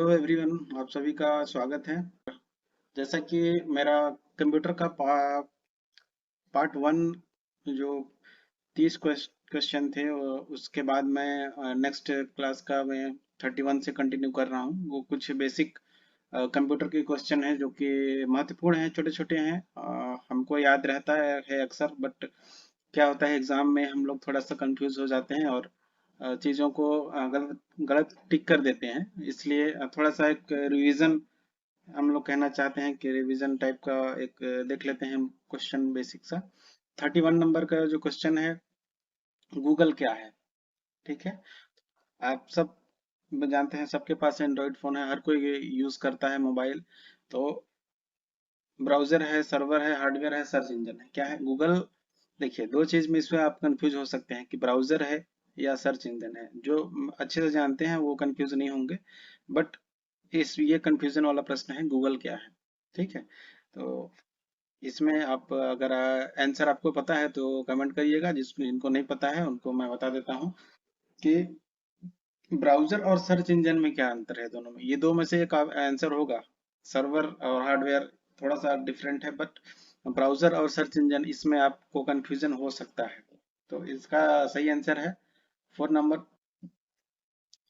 Hello everyone, आप सभी का स्वागत है। जैसा कि मेरा कंप्यूटर का पार्ट वन जो 30 क्वेश्चन थे उसके बाद मैं नेक्स्ट क्लास का मैं 31 से कंटिन्यू कर रहा हूँ। वो कुछ बेसिक कंप्यूटर के क्वेश्चन हैं जो कि महत्वपूर्ण हैं, छोटे छोटे हैं। हमको याद रहता है अक्सर, बट क्या होता है एग्जाम में हम लोग थोड़ा सा कंफ्यूज हो जाते हैं और चीज़ों को गलत गलत टिक कर देते हैं। इसलिए थोड़ा सा एक रिवीजन हम लोग कहना चाहते हैं कि रिवीजन टाइप का एक देख लेते हैं क्वेश्चन बेसिक सा। 31 नंबर का जो क्वेश्चन है, गूगल क्या है। ठीक है, आप सब जानते हैं, सबके पास एंड्रॉइड फोन है, हर कोई यूज करता है मोबाइल। तो ब्राउजर है, सर्वर है, हार्डवेयर है, सर्च इंजन है, क्या है गूगल। देखिए, दो चीज में इसमें आप कंफ्यूज हो सकते हैं कि ब्राउजर है या सर्च इंजन है। जो अच्छे से जानते हैं वो कंफ्यूज नहीं होंगे, बट इस ये कंफ्यूजन वाला प्रश्न है, गूगल क्या है। ठीक है, तो इसमें आप अगर आंसर आपको पता है तो कमेंट करिएगा, जिनको नहीं पता है उनको मैं बता देता हूँ कि ब्राउजर और सर्च इंजन में क्या अंतर है। दोनों में, ये दो में से एक आंसर होगा। सर्वर और हार्डवेयर थोड़ा सा डिफरेंट है, बट ब्राउजर और सर्च इंजन इसमें आपको कंफ्यूजन हो सकता है। तो इसका सही आंसर है 4 नंबर,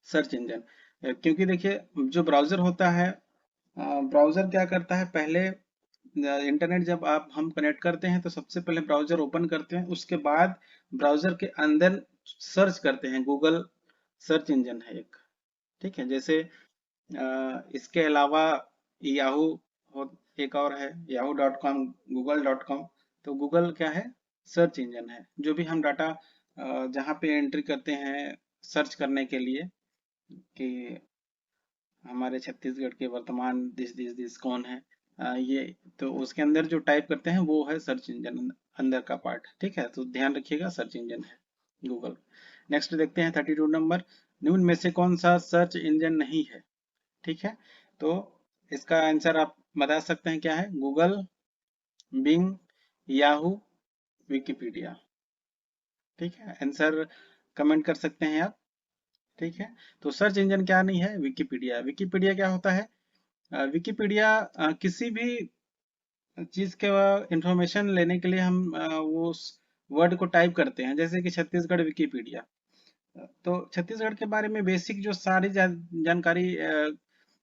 सर्च इंजन। क्योंकि देखिए, जो ब्राउजर होता है, ब्राउजर क्या करता है, पहले इंटरनेट जब आप हम कनेक्ट करते हैं तो सबसे पहले ब्राउजर ओपन करते हैं, उसके बाद ब्राउजर के अंदर सर्च करते हैं। गूगल सर्च इंजन है एक। ठीक है, जैसे इसके अलावा याहू एक और है, yahoo.com, google.com। तो गूगल क्या है, सर्च इंजन है। जो भी हम डाटा जहाँ पे एंट्री करते हैं सर्च करने के लिए कि हमारे छत्तीसगढ़ के वर्तमान दिस कौन है, ये तो उसके अंदर जो टाइप करते हैं वो है सर्च इंजन, अंदर का पार्ट। ठीक है, तो ध्यान रखिएगा, सर्च इंजन है गूगल। नेक्स्ट देखते हैं 32 नंबर, निम्न में से कौन सा सर्च इंजन नहीं है। ठीक है, तो इसका आंसर आप बता सकते हैं क्या है, गूगल, बिंग, याहू, विकिपीडिया। ठीक है, आंसर कमेंट कर सकते हैं आप। ठीक है, तो सर्च इंजन क्या नहीं है, विकिपीडिया। विकिपीडिया क्या होता है, विकिपीडिया किसी भी चीज के इंफॉर्मेशन लेने के लिए हम वो वर्ड को टाइप करते हैं, जैसे कि छत्तीसगढ़ विकिपीडिया। तो छत्तीसगढ़ के बारे में बेसिक जो सारी जानकारी,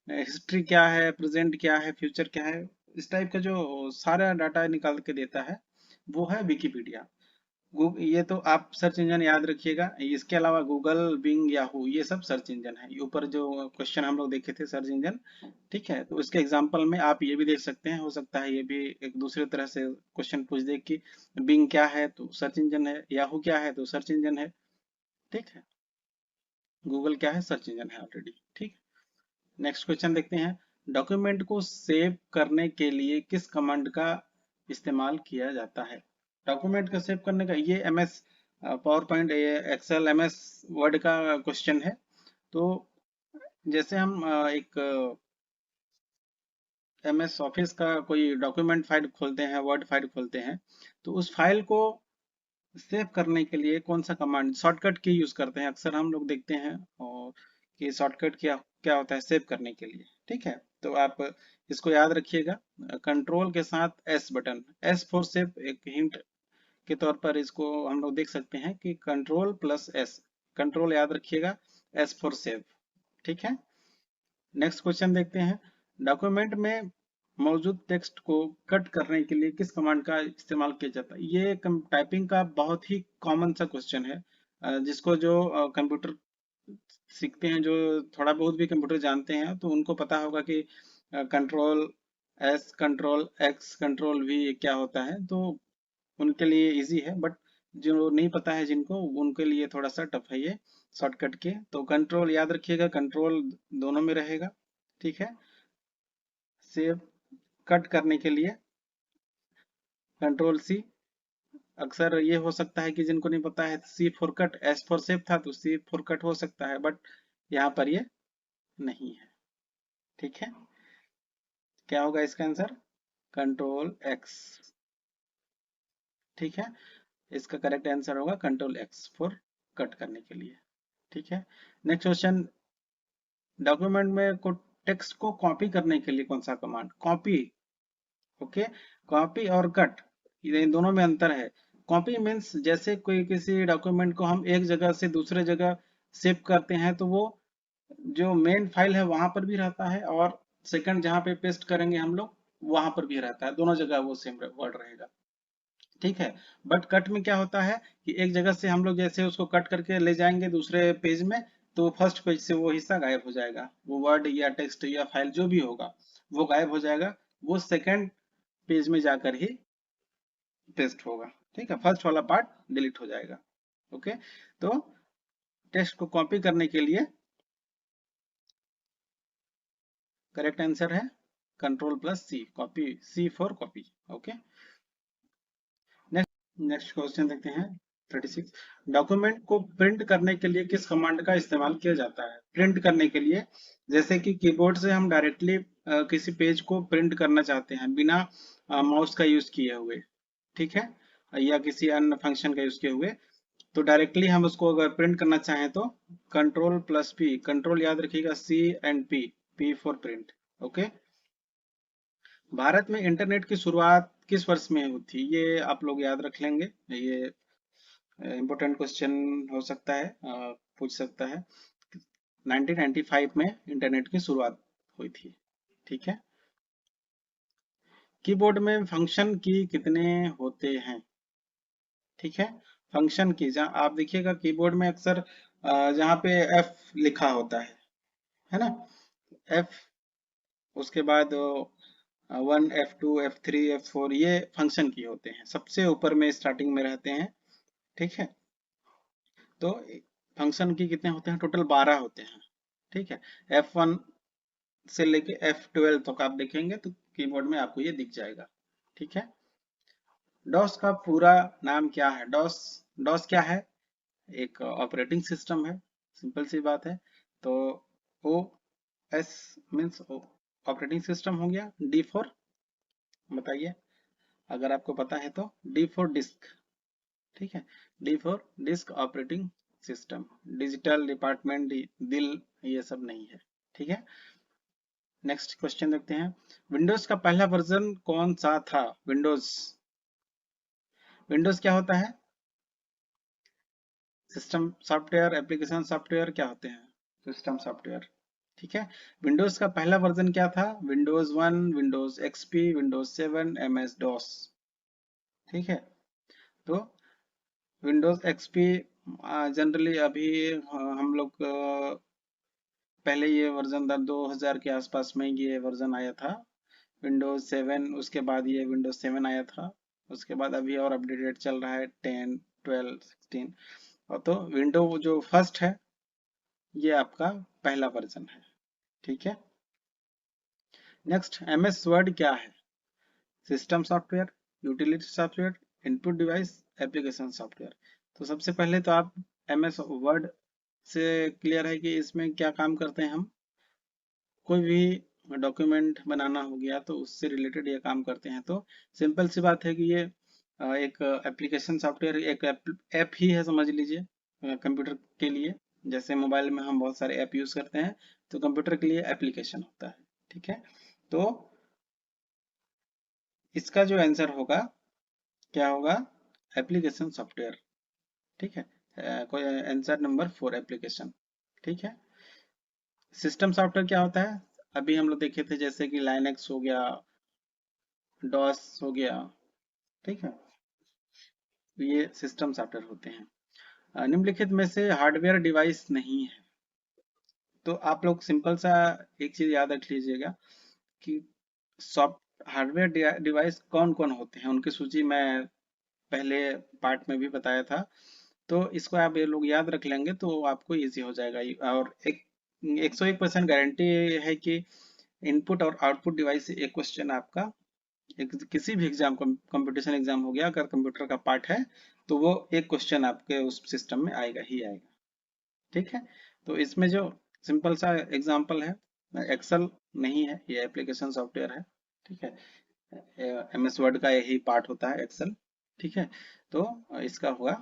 हिस्ट्री क्या है, प्रेजेंट क्या है, फ्यूचर क्या है, इस टाइप का जो सारा डाटा निकाल के देता है वो है विकिपीडिया। ये तो आप सर्च इंजन याद रखिएगा। इसके अलावा गूगल, बिंग, याहू ये सब सर्च इंजन है। ये ऊपर जो क्वेश्चन हम लोग देखे थे सर्च इंजन, ठीक है, तो इसके एग्जांपल में आप ये भी देख सकते हैं। हो सकता है ये भी एक दूसरे तरह से क्वेश्चन पूछ दे कि बिंग क्या है तो सर्च इंजन है, याहू क्या है तो सर्च इंजन है। ठीक है, गूगल क्या है, सर्च इंजन है ऑलरेडी। ठीक है, नेक्स्ट क्वेश्चन देखते हैं। डॉक्यूमेंट को सेव करने के लिए किस कमांड का इस्तेमाल किया जाता है। डॉक्यूमेंट को सेव करने का, ये MS PowerPoint, Excel, MS Word का क्वेश्चन है। तो जैसे हम एक एमएस ऑफिस का कोई डॉक्यूमेंट फाइल खोलते हैं, वर्ड फाइल खोलते हैं, तो उस फाइल को सेव करने के लिए कौन सा कमांड, शॉर्टकट की यूज करते हैं अक्सर हम लोग देखते हैं। और कि शॉर्टकट क्या क्या होता है सेव करने के लिए। ठीक है, तो आप इसको याद रखिएगा, कंट्रोल के साथ S button, S for save. एक हिंट के तौर पर इसको हम लोग देख सकते हैं कि कंट्रोल प्लस एस, कंट्रोल याद रखिएगा, एस फॉर सेव। ठीक है, नेक्स्ट क्वेश्चन देखते हैं। डॉक्यूमेंट में मौजूद टेक्स्ट को कट करने के लिए किस कमांड का इस्तेमाल किया जाता है। ये टाइपिंग का बहुत ही कॉमन सा क्वेश्चन है, जिसको जो कंप्यूटर सीखते हैं, जो थोड़ा बहुत भी कंप्यूटर जानते हैं तो उनको पता होगा कि control S, control x, control we क्या होता है। तो उनके लिए इजी है, बट जो नहीं पता है जिनको, उनके लिए थोड़ा सा टफ है ये शॉर्टकट के। तो कंट्रोल याद रखिएगा, कंट्रोल दोनों में रहेगा। ठीक है, सेव कट करने के लिए कंट्रोल सी। अक्सर ये हो सकता है कि जिनको नहीं पता है, C for cut, S for save था तो सी फॉर कट हो सकता है, बट यहाँ पर ये नहीं है। ठीक है, क्या होगा इसका आंसर, कंट्रोल एक्स। ठीक है, इसका करेक्ट आंसर होगा कंट्रोल एक्स फॉर कट करने के लिए। ठीक है, नेक्स्ट क्वेश्चन। डॉक्यूमेंट में को टेक्स्ट को कॉपी करने के लिए कौन सा कमांड? कॉपी। ओके, कॉपी और कट, इन दोनों में अंतर है। कॉपी मीन्स जैसे कोई किसी डॉक्यूमेंट को हम एक जगह से दूसरे जगह सेव करते हैं तो वो जो मेन फाइल है वहां पर भी रहता है, और सेकंड जहां पे पेस्ट करेंगे हम लोग वहां पर भी रहता है, दोनों जगह वो सेम वर्ड रहेगा। ठीक है। बट कट में क्या होता है कि एक जगह से हम लोग जैसे उसको कट करके ले जाएंगे दूसरे पेज में, तो फर्स्ट पेज से वो हिस्सा गायब हो जाएगा, वो वर्ड या टेक्स्ट या फाइल जो भी होगा वो गायब हो जाएगा, वो सेकंड पेज में जाकर ही पेस्ट होगा। ठीक है, फर्स्ट वाला पार्ट डिलीट हो जाएगा। ओके, तो टेक्स्ट को कॉपी करने के लिए करेक्ट आंसर है control plus C, copy, C for copy. Okay, next question देखते हैं 36। डॉक्यूमेंट को प्रिंट करने के लिए किस कमांड का इस्तेमाल किया जाता है? प्रिंट करने के लिए, जैसे कि कीबोर्ड से हम डायरेक्टली किसी पेज को प्रिंट करना चाहते हैं बिना माउस का यूज किए हुए, ठीक है, या किसी अन्य फंक्शन का यूज किए हुए, तो डायरेक्टली हम उसको अगर प्रिंट करना चाहें तो कंट्रोल प्लस पी, कंट्रोल याद रखिएगा C and P, P for print. Okay, Bharat में इंटरनेट की शुरुआत किस वर्ष में हुई थी? ये आप लोग याद रख लेंगे, ये इम्पोर्टेंट क्वेश्चन हो सकता है, पूछ सकता है। 1995 में इंटरनेट की शुरुआत हुई थी। ठीक है। कीबोर्ड में फंक्शन की कितने होते हैं? ठीक है, फंक्शन की, जहाँ आप देखिएगा कीबोर्ड में अक्सर जहाँ पे एफ लिखा होता है ना, एफ, उसके बाद 1, F2, F3, F4, ये फंक्शन की होते हैं, सबसे ऊपर में स्टार्टिंग में रहते हैं। ठीक है, तो फंक्शन की कितने होते हैं? टोटल 12 होते हैं। ठीक है, F1 से लेके F12 तक आप देखेंगे तो कीबोर्ड में आपको ये दिख जाएगा। ठीक है, डॉस का पूरा नाम क्या है? डॉस, डॉस क्या है? एक ऑपरेटिंग सिस्टम है, सिंपल सी बात है। तो O S means operating system हो गया। डी फॉर, बताइए अगर आपको पता है तो। D for disk. ठीक है, D for disk operating system, digital department, दिल, ये सब नहीं है। ठीक है, नेक्स्ट क्वेश्चन देखते हैं। विंडोज का पहला वर्जन कौन सा था? विंडोज, विंडोज क्या होता है? सिस्टम सॉफ्टवेयर, एप्लीकेशन सॉफ्टवेयर क्या होते हैं? System software. ठीक है, विंडोज का पहला वर्जन क्या था? Windows 1, Windows XP, Windows 7, MS DOS. ठीक है, तो विंडोज एक्सपी जनरली अभी हम लोग पहले ये वर्जन 2000 के आसपास में ये वर्जन आया था। विंडोज 7, उसके बाद ये विंडोज 7 आया था, उसके बाद अभी और अपडेटेड चल रहा है 10, 12, 16। और तो विंडो जो फर्स्ट है ये आपका पहला वर्जन है। ठीक है, नेक्स्ट, एमएस वर्ड क्या है? System software, utility software, input device, application software. तो सबसे पहले तो आप एमएस वर्ड से क्लियर है कि इसमें क्या काम करते हैं हम? कोई भी डॉक्यूमेंट बनाना हो गया तो उससे रिलेटेड ये काम करते हैं। तो सिंपल सी बात है कि ये एक एप्लीकेशन सॉफ्टवेयर, एक ऐप ही है समझ लीजिए कंप्यूटर के लिए। जैसे मोबाइल में हम बहुत सारे ऐप यूज करते हैं, तो कंप्यूटर के लिए एप्लीकेशन होता है। ठीक है, तो इसका जो आंसर होगा क्या होगा? Application software. ठीक है, कोई आंसर नंबर 4 एप्लीकेशन। ठीक है, सिस्टम सॉफ्टवेयर क्या होता है? अभी हम लोग देखे थे जैसे कि लाइनक्स हो गया, डॉस हो गया। ठीक है, तो ये सिस्टम सॉफ्टवेयर होते हैं। निम्नलिखित में से हार्डवेयर डिवाइस नहीं है। तो आप लोग सिंपल सा एक चीज याद रख लीजिएगा कि सॉफ्ट हार्डवेयर डिवाइस कौन कौन होते हैं, उनकी सूची मैं पहले पार्ट में भी बताया था। तो इसको आप ये लोग याद रख लेंगे तो आपको इजी हो जाएगा। और एक 101% गारंटी है कि इनपुट और आउटपुट डिवाइस से एक क्वेश्चन आपका किसी भी एग्जाम, कंपटीशन एग्जाम हो गया, अगर कंप्यूटर का पार्ट है तो वो एक क्वेश्चन आपके उस सिस्टम में आएगा ही आएगा। ठीक है, तो इसमें जो सिंपल सा एग्जांपल है, एक्सेल नहीं है, ये एप्लीकेशन सॉफ्टवेयर है। ठीक है, एमएस वर्ड का यही पार्ट होता है एक्सेल। ठीक है, तो इसका हुआ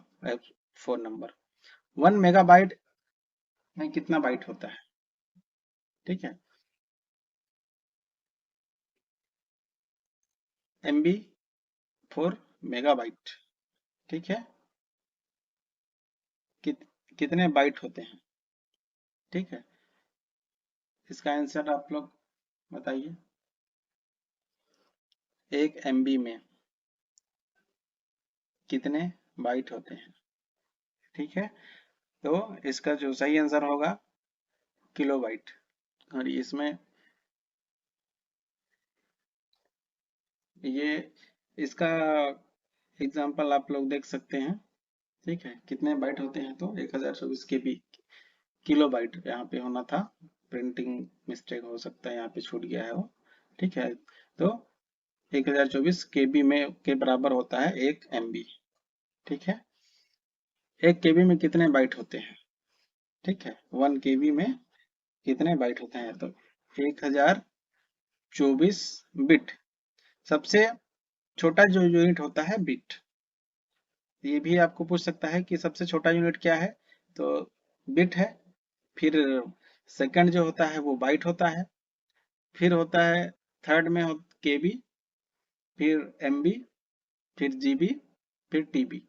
4 नंबर। 1 मेगाबाइट में कितना बाइट होता है? ठीक है, MB फॉर मेगाबाइट। ठीक है, कितने बाइट होते हैं? ठीक है, इसका आंसर आप लोग बताइए। 1 MB में कितने बाइट होते हैं? ठीक है, तो इसका जो सही आंसर होगा किलोबाइट। और इसमें ये इसका एग्जांपल आप लोग देख सकते हैं। ठीक है, कितने बाइट होते हैं? तो 1024 KB, किलो बाइट यहाँ पे होना था, प्रिंटिंग मिस्टेक हो सकता है, यहाँ पे छूट गया है वो। ठीक है, तो 1024 KB में के बराबर होता है 1 MB। ठीक है, 1 KB में कितने बाइट होते हैं? ठीक है, 1 KB में कितने बाइट होते हैं? तो 1024 बिट। सबसे छोटा जो यूनिट होता है बिट। ये भी आपको पूछ सकता है कि सबसे छोटा यूनिट क्या है, तो बिट है। फिर सेकंड जो होता है वो बाइट होता है। फिर होता है थर्ड में KB, फिर MB, फिर GB, फिर TB,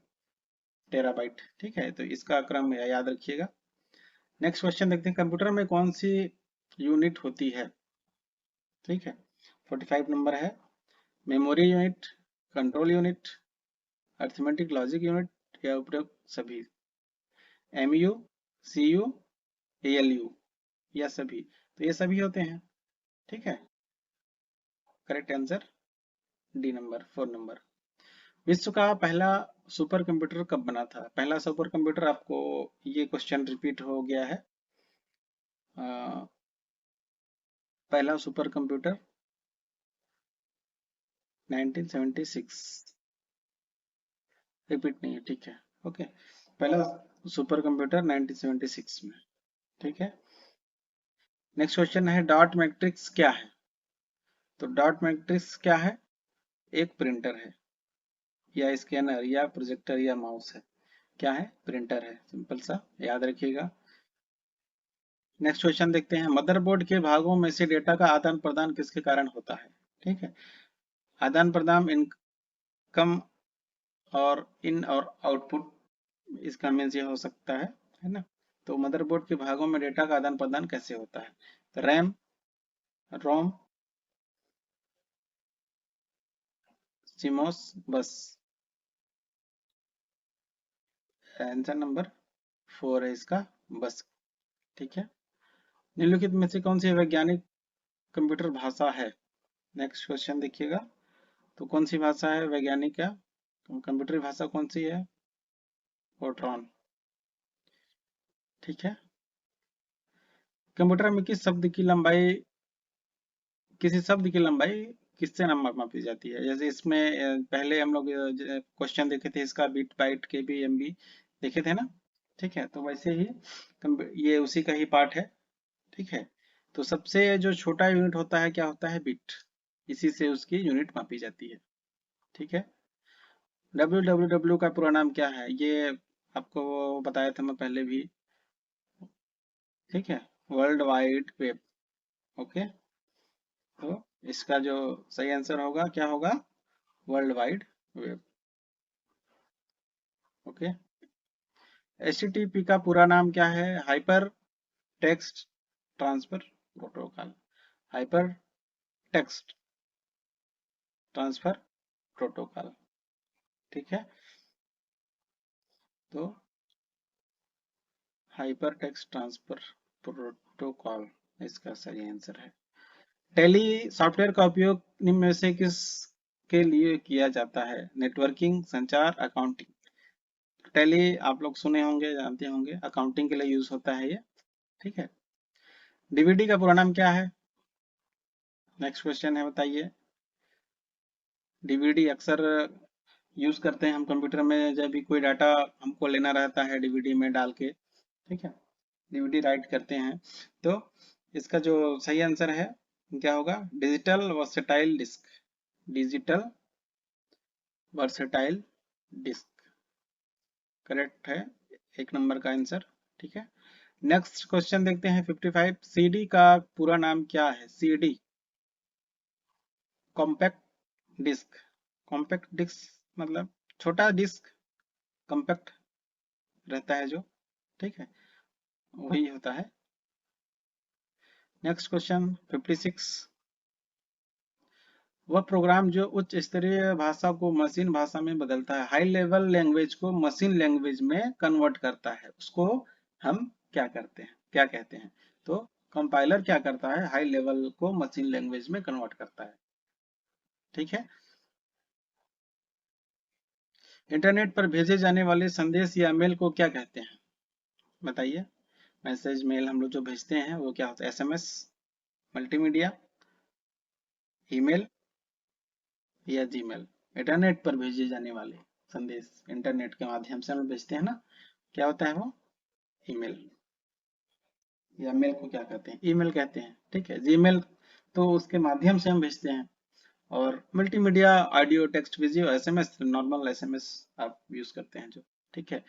टेराबाइट। ठीक है, तो इसका क्रम याद रखिएगा। नेक्स्ट क्वेश्चन देखते हैं, कंप्यूटर में कौन सी यूनिट होती है? ठीक है, 45 नंबर है। Memory unit, control unit, arithmetic logic unit या उपरोक्त सभी? MU, CU, ALU या सभी? तो ये सभी होते हैं। ठीक है, correct answer D number, 4 number. विश्व का पहला सुपर कंप्यूटर कब बना था? पहला सुपर कंप्यूटर, आपको ये क्वेश्चन रिपीट हो गया है। पहला सुपर कंप्यूटर 1976, रिपीट नहीं है। ठीक है, ओके, पहला सुपर कंप्यूटर 1976 में। ठीक है, नेक्स्ट क्वेश्चन है, डॉट मैट्रिक्स क्या है? तो डॉट मैट्रिक्स क्या है? एक प्रिंटर है, या स्कैनर, या प्रोजेक्टर, या माउस है? क्या है? प्रिंटर है, सिंपल सा याद रखिएगा। नेक्स्ट क्वेश्चन देखते हैं, मदरबोर्ड के भागों में से डेटा का आदान प्रदान किसके कारण होता है? ठीक है, आदान प्रदान इनकम और इन और आउटपुट, इसका मीन्स ये हो सकता है ना? तो मदरबोर्ड के भागों में डेटा का आदान प्रदान कैसे होता है? तो रैम, रोम, सीमोस बस। आंसर नंबर 4 है इसका, बस। ठीक है, निम्नलिखित में से कौन सी वैज्ञानिक कंप्यूटर भाषा है? नेक्स्ट क्वेश्चन देखिएगा, तो कौन सी भाषा है वैज्ञानिक या कंप्यूटर भाषा कौन सी है? फोर्ट्रॉन। ठीक है, कंप्यूटर में किसी शब्द की लंबाई किससे मापी जाती है? जैसे इसमें पहले हम लोग क्वेश्चन देखे थे, इसका बिट बाइट KB MB देखे थे ना? ठीक है, तो वैसे ही ये उसी का ही पार्ट है। ठीक है, तो सबसे जो छोटा यूनिट होता है क्या होता है? बिट। इसी से उसकी यूनिट मापी जाती है। ठीक है, www का पूरा नाम क्या है? ये आपको बताया था मैं पहले भी। ठीक है, वर्ल्ड वाइड वेब। ओके, तो इसका जो सही आंसर होगा क्या होगा? World wide web. Okay, HTTP का पूरा नाम क्या है? Hyper text transfer protocol. Hyper text transfer protocol. ठीक है, तो हाइपर टेक्स्ट ट्रांसफर प्रोटोकॉल इसका सही आंसर है। टेली सॉफ्टवेयर का उपयोग निम्न में से किस के लिए किया जाता है? नेटवर्किंग, संचार, अकाउंटिंग? टेली आप लोग सुने होंगे, जानते होंगे, अकाउंटिंग के लिए यूज होता है ये। ठीक है, डीवीडी का पूरा नाम क्या है? नेक्स्ट क्वेश्चन है, बताइए। डीवीडी अक्सर यूज करते हैं हम कंप्यूटर में, जब भी कोई डाटा हमको लेना रहता है डीवीडी में डाल के। ठीक है, डीवीडी राइट करते हैं। तो इसका जो सही आंसर है क्या होगा? Digital versatile disc. Digital versatile disc correct है, 1 नंबर का आंसर। ठीक है, नेक्स्ट क्वेश्चन देखते हैं, 55, सीडी का पूरा नाम क्या है? CD, compact disc, compact disc मतलब छोटा डिस्क, कॉम्पैक्ट रहता है जो, ठीक है, वही होता है। नेक्स्ट क्वेश्चन 56, वह प्रोग्राम जो उच्च स्तरीय भाषा को मशीन भाषा में बदलता है, हाई लेवल लैंग्वेज को मशीन लैंग्वेज में कन्वर्ट करता है, उसको हम क्या करते हैं, क्या कहते हैं? तो कंपाइलर क्या करता है, हाई लेवल को मशीन लैंग्वेज में कन्वर्ट करता है, ठीक है। इंटरनेट पर भेजे जाने वाले संदेश या मेल को क्या कहते हैं, बताइए। मैसेज मेल हम लोग जो भेजते हैं वो क्या होता है, एसएमएस, मल्टीमीडिया, ईमेल या जीमेल। इंटरनेट पर भेजे जाने वाले संदेश इंटरनेट के माध्यम से हम लोग भेजते हैं ना, क्या होता है वो, ईमेल। या मेल को क्या कहते हैं, ईमेल कहते हैं, ठीक है। जीमेल तो उसके माध्यम से हम भेजते हैं। और multimedia, audio, text, video, SMS, normal SMS आप यूज करते हैं जो, ठीक है।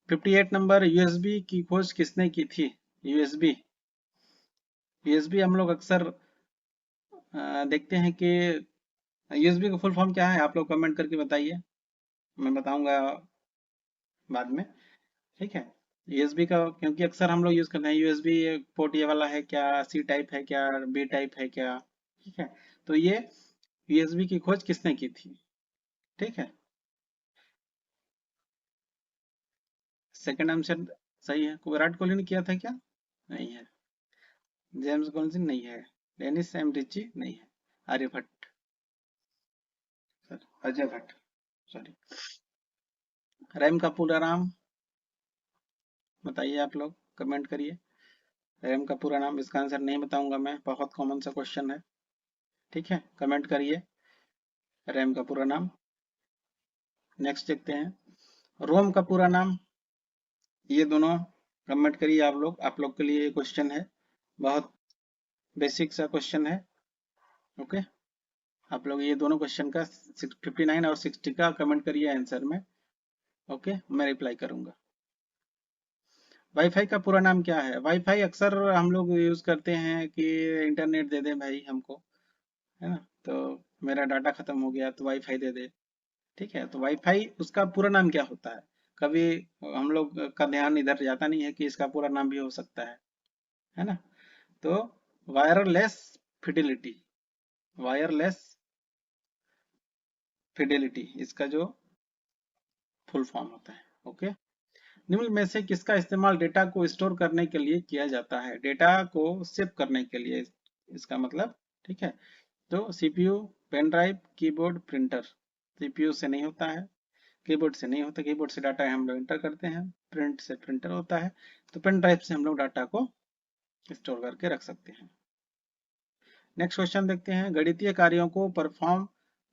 58 नंबर, यूएसबी की खोज किसने की थी? यूएसबी, यूएसबी हम लोग अक्सर देखते हैं कि यूएसबी का फुल फॉर्म क्या है, आप लोग कमेंट करके बताइए, मैं बताऊंगा बाद में, ठीक है। यूएसबी का क्योंकि अक्सर हम लोग यूज करते हैं, यूएसबी पोर्ट ये वाला है क्या, सी टाइप है क्या, बी टाइप है क्या, ठीक है। तो ये यूएसबी की खोज किसने की थी, ठीक है। सेकंड आंसर सही है, विराट कोहली ने किया था क्या? नहीं है। जेम्स कॉलिंस नहीं है। डेनिस एम रिची नहीं है। आर्यभट्ट, अजय भट्ट, सॉरी। रैम का पूरा नाम बताइए, आप लोग कमेंट करिए। रैम का पूरा नाम, इसका आंसर नहीं बताऊंगा मैं, बहुत कॉमन सा क्वेश्चन है, ठीक है, कमेंट करिए रैम का पूरा नाम। नेक्स्ट देखते हैं, रोम का पूरा नाम, ये दोनों कमेंट करिए आप लोग के लिए ये क्वेश्चन है, बहुत बेसिक सा क्वेश्चन है, ओके। आप लोग ये दोनों क्वेश्चन का 59 और 60 का कमेंट करिए आंसर में, ओके, मैं रिप्लाई करूंगा। वाईफाई का पूरा नाम क्या है? वाईफाई अक्सर हम लोग यूज करते हैं कि इंटरनेट दे दे भाई हमको, है ना, तो मेरा डाटा खत्म हो गया तो वाईफाई दे दे, ठीक है। तो वाईफाई उसका पूरा नाम क्या होता है, कभी हम लोग का ध्यान इधर जाता नहीं है कि इसका पूरा नाम भी हो सकता है ना। तो वायरलेस फिडिलिटी, वायरलेस फिडेलिटी इसका जो फुल फॉर्म होता है, ओके। निम्न में से किसका इस्तेमाल डेटा को स्टोर करने के लिए किया जाता है, डेटा को सेव करने के लिए, इसका मतलब, ठीक है। तो CPU, pen drive, keyboard, printer. CPU से नहीं होता है, कीबोर्ड से नहीं होता, कीबोर्ड से डाटा हम लोग एंटर करते हैं, प्रिंट से प्रिंटर होता है, तो पेन ड्राइव से हम लोग डाटा को स्टोर करके रख सकते हैं। नेक्स्ट क्वेश्चन देखते हैं, गणितीय कार्यों को परफॉर्म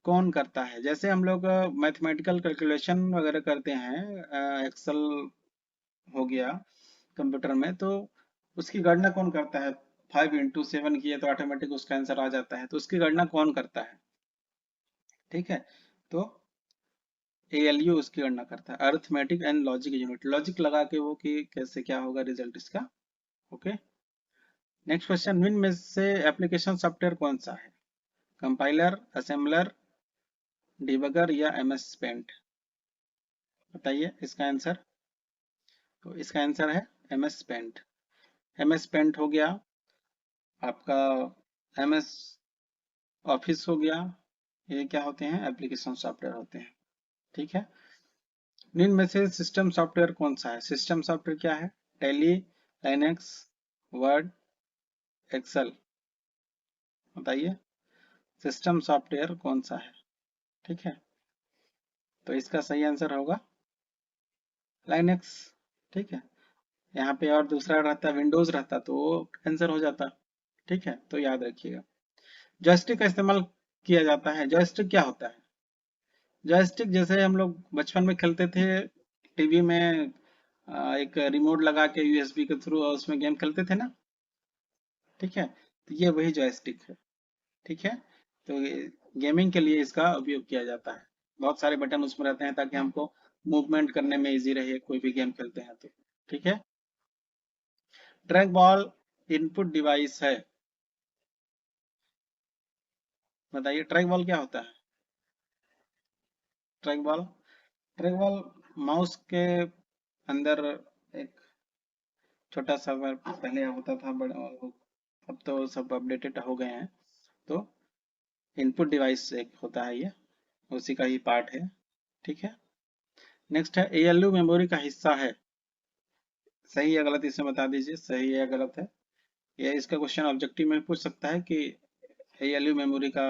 कौन करता है? जैसे हम लोग मैथमेटिकल कैलकुलेशन वगैरह करते हैं, एक्सेल हो गया कंप्यूटर में, तो उसकी गणना कौन करता है? 5 into 7 किया तो ऑटोमेटिक उसका आंसर आ जाता है, तो उसकी गणना कौन करता है, ठीक है। तो एएलयू उसकी गणना करता है, arithmetic and logic unit, logic लगा के वो कि कैसे क्या होगा रिजल्ट इसका, ओके। नेक्स्ट क्वेश्चन, विन में से एप्लीकेशन सॉफ्टवेयर कौन सा है? कंपाइलर, असेंबलर, डिबगर या एमएस पेंट? बताइए इसका आंसर। तो इसका आंसर है एमएस पेंट। एमएस पेंट हो गया आपका, एमएस ऑफिस हो गया, ये क्या होते हैं, एप्लीकेशन सॉफ्टवेयर होते हैं, ठीक है। निम्न में से सिस्टम सॉफ्टवेयर कौन सा है? सिस्टम सॉफ्टवेयर क्या है? Tally, Linux, Word, Excel. बताइए सिस्टम सॉफ्टवेयर कौन सा है, ठीक है। तो इसका सही आंसर होगा लाइनेक्स, ठीक है। यहाँ पे और दूसरा रहता, विंडोज रहता तो वो आंसर हो जाता, ठीक है। तो याद रखिएगा। जॉयस्टिक का इस्तेमाल किया जाता है, जॉयस्टिक क्या होता है? जॉयस्टिक जैसे हम लोग बचपन में खेलते थे टीवी में, एक रिमोट लगा के यूएसबी के थ्रू उसमें गेम खेलते थे ना, ठीक है। तो ये वही जॉयस्टिक है, ठीक है। तो गेमिंग के लिए इसका उपयोग किया जाता है, बहुत सारे बटन उसमें रहते हैं ताकि हमको मूवमेंट करने में इजी रहे कोई भी गेम खेलते हैं तो, ठीक है। ट्रैक बॉल इनपुट डिवाइस है, बताइए ट्रैक बॉल क्या होता है? Track ball. Track ball mouse के अंदर एक छोटा सा पहले होता था, बड़ा, अब तो सब अपडेटेड हो गए हैं। तो इनपुट डिवाइस एक होता है, ये उसी का ही पार्ट है। ठीक है। नेक्स्ट है एएलयू मेमोरी का हिस्सा है। सही या गलत इसे बता दीजिए, सही है या गलत है। ये इसका क्वेश्चन ऑब्जेक्टिव में पूछ सकता है कि एएलयू मेमोरी का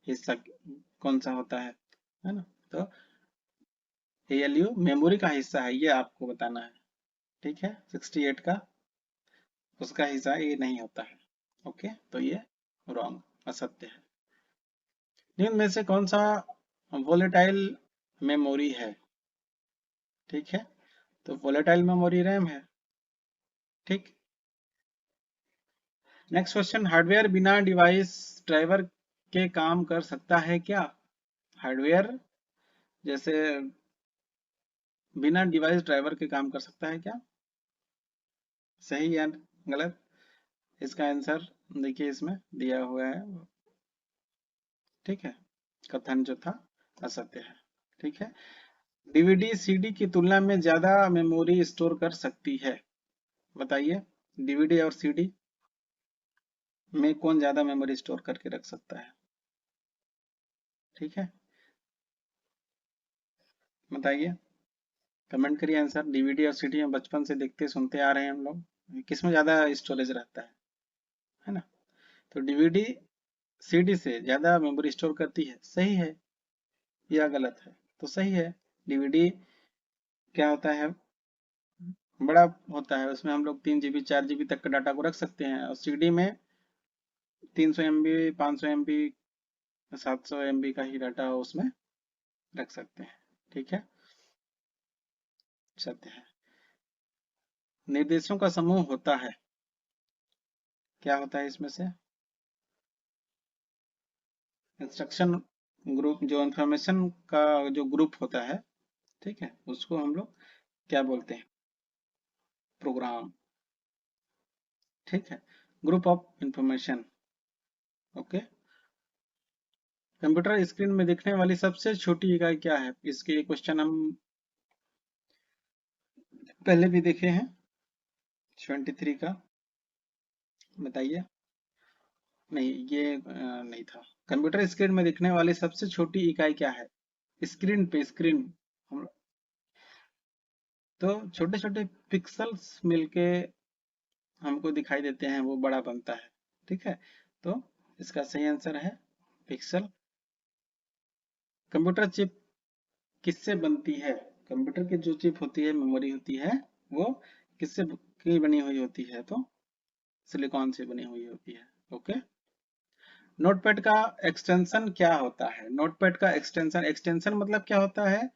हिस्सा कौन सा होता है ना। तो एएलयू मेमोरी का हिस्सा है, ये आपको बताना है। ठीक है। 68 का उसका हिस्सा ये नहीं होता है। ओके, तो ये रॉन्ग, असत्य है। निम्न में से कौन सा वोलेटाइल मेमोरी है? ठीक है, तो वोलेटाइल मेमोरी रैम है। ठीक। नेक्स्ट क्वेश्चन, हार्डवेयर बिना डिवाइस ड्राइवर के काम कर सकता है क्या? हार्डवेयर जैसे बिना डिवाइस ड्राइवर के काम कर सकता है क्या? सही या गलत? इसका आंसर देखिए इसमें दिया हुआ है। ठीक है, कथन जो था असत्य है। ठीक है। डीवीडी सीडी की तुलना में ज्यादा मेमोरी स्टोर कर सकती है, बताइए। डीवीडी और सीडी में कौन ज्यादा मेमोरी स्टोर करके रख सकता है? ठीक है, बताइए, कमेंट करिए आंसर। डीवीडी और सीडी में बचपन से देखते सुनते आ रहे हैं हम लोग, किसमें ज्यादा स्टोरेज रहता है ना? तो डीवीडी सीडी से ज्यादा मेमोरी स्टोर करती है, सही है या गलत है? तो सही है। डीवीडी क्या होता है, बड़ा होता है, उसमें हम लोग 3 GB 4 GB तक का डाटा को रख सकते हैं, और सीडी में 300 MB 500 MB 700 MB का ही डाटा उसमें रख सकते हैं। ठीक है, सत्य है। निर्देशों का समूह होता है, क्या होता है इसमें से? इंस्ट्रक्शन ग्रुप, जो इंफॉर्मेशन का जो ग्रुप होता है, ठीक है, उसको हम लोग क्या बोलते हैं? प्रोग्राम। ठीक है, group of information. Okay. Computer screen में दिखने वाली सबसे छोटी इकाई क्या है? इसके क्वेश्चन हम पहले भी देखे हैं, 73 का, बताइए। नहीं, ये नहीं था। कंप्यूटर स्क्रीन में दिखने वाली सबसे छोटी इकाई क्या है? स्क्रीन पे, स्क्रीन हम, तो छोटे छोटे पिक्सल्स मिलके हमको दिखाई देते हैं, वो बड़ा बनता है। ठीक है, तो इसका सही आंसर है पिक्सल। कंप्यूटर चिप किससे बनती है? कंप्यूटर की जो चिप होती है, मेमोरी होती है, वो किससे की बनी हुई होती है? तो सिलिकॉन से बनी हुई होती है। ओके। नोटपैड का एक्सटेंशन क्या होता है? नोटपैड का एक्सटेंशन, एक्सटेंशन मतलब क्या होता है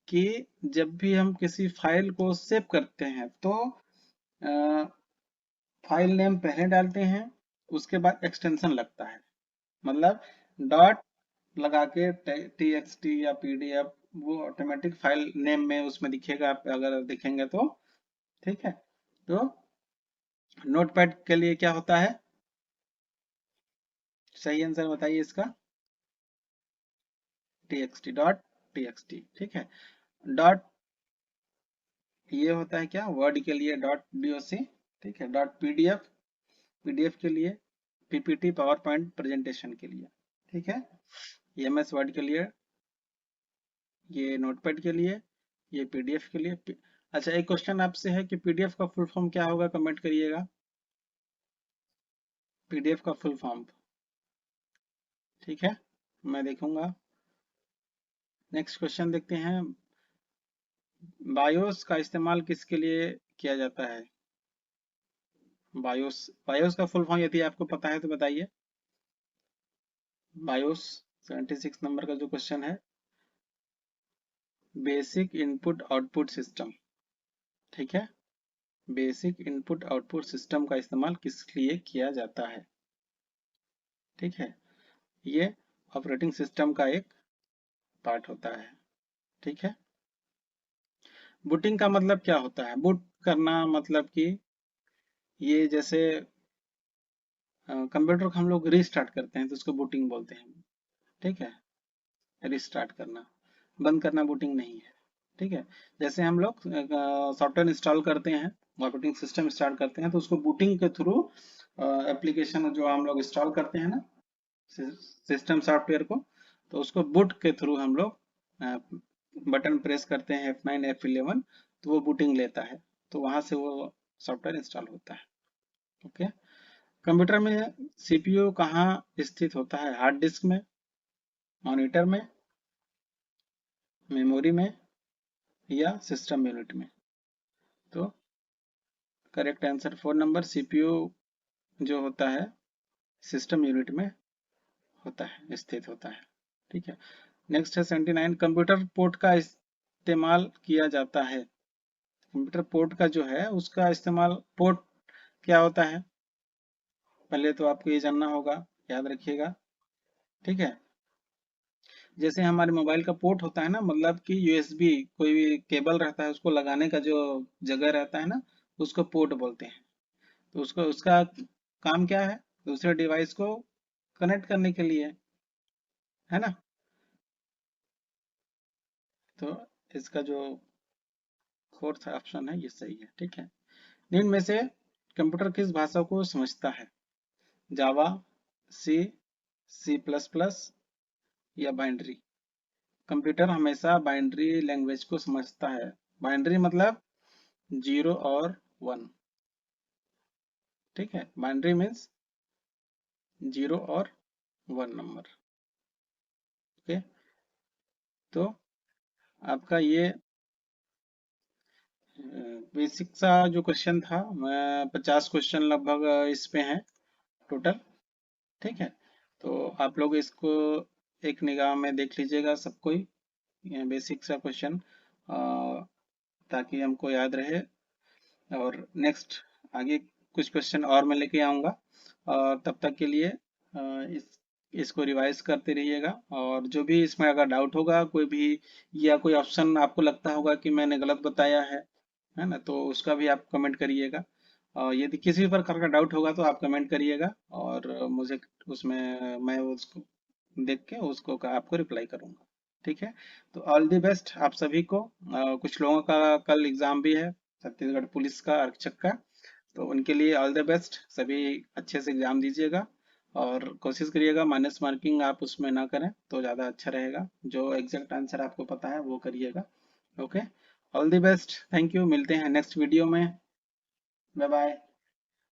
कि जब भी हम किसी फाइल को सेव करते हैं, तो फाइल नेम पहले डालते हैं, उसके बाद एक्सटेंशन लगता है। मतलब डॉट लगा के txt या pdf, वो ऑटोमेटिक फाइल नेम में उसमें दिखेगा, अगर दिखेंगे तो। ठीक है, तो नोटपैड के लिए क्या होता है? सही आंसर बताइए इसका। txt, dot txt। ठीक है, डॉट ये होता है क्या? वर्ड के लिए डॉट doc। ठीक है, डॉट pdf, पीडीएफ के लिए, पीपीटी पावर पॉइंट प्रेजेंटेशन के लिए। ठीक है, एमएस वर्ड के लिए, ये नोटपैड के लिए, ये पीडीएफ के लिए। अच्छा, एक क्वेश्चन आपसे है कि पीडीएफ का फुल फॉर्म क्या होगा, कमेंट करिएगा। पीडीएफ का फुल फॉर्म। ठीक है, मैं देखूंगा। नेक्स्ट क्वेश्चन देखते हैं, बायोस का इस्तेमाल किसके लिए किया जाता है? बायोस, बायोस का फुल फॉर्म यदि आपको पता है तो बताइए। बायोस 76 नंबर का जो क्वेश्चन है, बेसिक इनपुट आउटपुट सिस्टम। ठीक है, बेसिक इनपुट आउटपुट सिस्टम का इस्तेमाल किस लिए किया जाता है? ठीक है, ये ऑपरेटिंग सिस्टम का एक पार्ट होता है। ठीक है। बूटिंग का मतलब क्या होता है? बूट करना मतलब कि ये जैसे कंप्यूटर को हम लोग रीस्टार्ट करते हैं, तो उसको बूटिंग बोलते हैं। ठीक है, रिस्टार्ट करना। बंद करना बूटिंग नहीं है। ठीक है, जैसे हम लोग सॉफ्टवेयर इंस्टॉल करते हैं, ऑपरेटिंग सिस्टम स्टार्ट करते हैं, तो उसको बूटिंग के थ्रू एप्लीकेशन जो हम लोग इंस्टॉल करते हैं ना सिस्टम सॉफ्टवेयर को, तो उसको बूट के थ्रू हम लोग बटन प्रेस करते हैं F9 F11, तो वो बूटिंग लेता है, तो वहां से वो सॉफ्टवेयर इंस्टॉल होता है। ओके, कंप्यूटर में सीपीयू कहाँ स्थित होता है? हार्ड डिस्क में, मॉनिटर में, मेमोरी में, या सिस्टम यूनिट में? तो करेक्ट आंसर 4 नंबर, सीपीयू जो होता है सिस्टम यूनिट में होता है, स्थित होता है। ठीक है, नेक्स्ट है 79, कंप्यूटर पोर्ट का इस्तेमाल किया जाता है। कंप्यूटर पोर्ट का जो है उसका इस्तेमाल, पोर्ट क्या होता है पहले तो आपको ये जानना होगा, याद रखिएगा। ठीक है, जैसे हमारे मोबाइल का पोर्ट होता है ना, मतलब कि यूएसबी कोई भी केबल रहता है उसको लगाने का जो जगह रहता है ना, उसको पोर्ट बोलते हैं। तो उसको उसका काम क्या है? दूसरे डिवाइस को कनेक्ट करने के लिए, है ना। तो इसका जो फोर्थ ऑप्शन है ये सही है। ठीक है, निम्न में से कंप्यूटर किस भाषा को समझता है? जावा, सी, सी प्लस प्लस, या बाइनरी? कंप्यूटर हमेशा बाइनरी लैंग्वेज को समझता है। बाइनरी मतलब 0 और 1। ठीक है, बाइनरी मीन्स 0 और 1 नंबर। ओके, तो आपका ये बेसिक सा जो क्वेश्चन था, 50 क्वेश्चन लगभग इस पे हैं टोटल। ठीक है, तो आप लोग इसको एक निगाह में देख लीजिएगा सब कोई, बेसिक सा क्वेश्चन, ताकि हमको याद रहे। और नेक्स्ट आगे कुछ क्वेश्चन और मैं लेके आऊँगा, और तब तक के लिए इसको रिवाइज करते रहिएगा। और जो भी इसमें अगर डाउट होगा कोई भी, या कोई ऑप्शन आपको लगता होगा कि मैंने गलत बताया है ना, तो उसका भी आप कमेंट करिएगा। और यदि किसी भी प्रकार का डाउट होगा तो आप कमेंट करिएगा, और मुझे उसमें मैं उसको देख के उसको आपको रिप्लाई करूंगा। ठीक है, तो ऑल द बेस्ट आप सभी को। कुछ लोगों का कल एग्जाम भी है, छत्तीसगढ़ पुलिस का, आरक्षक का, तो उनके लिए ऑल द बेस्ट। सभी अच्छे से एग्जाम दीजिएगा, और कोशिश करिएगा माइनस मार्किंग आप उसमें ना करें तो ज़्यादा अच्छा रहेगा। जो एग्जैक्ट आंसर आपको पता है वो करिएगा। Okay, all the best, thank you, मिलते हैं नेक्स्ट वीडियो में। Bye bye.